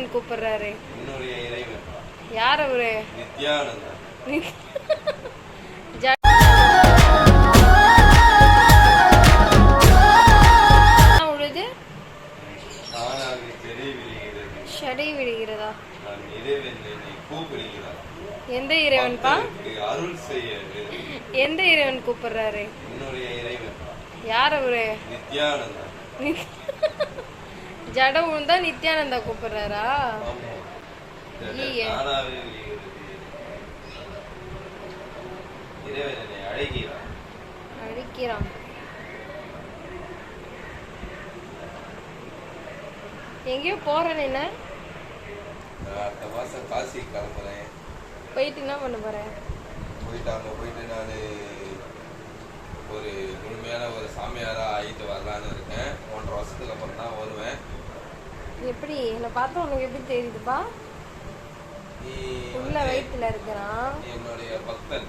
இறைவன் கூப்பிடுறாரு? என்னுடைய இறைவன். யார் அவரு? நித்யானந்தா. உழுது தானாக செடி விழுகிறது. செடி விழுகிறதா? நான் இறைவன் என்னை கூப்பிடுகிறார். எந்த இறைவன்பா? அருள் செய்ய. எந்த இறைவன் கூப்பிடுறாரு? என்னுடைய இறைவன். யார் அவரு? நித்யானந்தா. ஜட உழுந்தா நித்யானந்தா கூப்பிடுறாரா? தானாகவே விழுகிறது. இறைவன் என்னை அழைக்கிறான். அழைக்கிறான். எங்கேயோ போறேன். என்ன அடுத்த மாசம் காசி கிளம்புறேன். போயிட்டு என்ன பண்ண போறேன்? போயிட்டு நான் ஒரு முழுமையான ஒரு சாமியாரா ஆகிட்டு வரலான்னு இருக்கேன். 1.5 வருஷத்துக்கு அப்புறம் தான் வருவேன். எப்படி என்ன பார்த்தா உனக்கு எப்படி தெரியுதுப்பா? நீ உள்ள வயிற்றுல இருக்கிறான். என்னுடைய பக்தன்.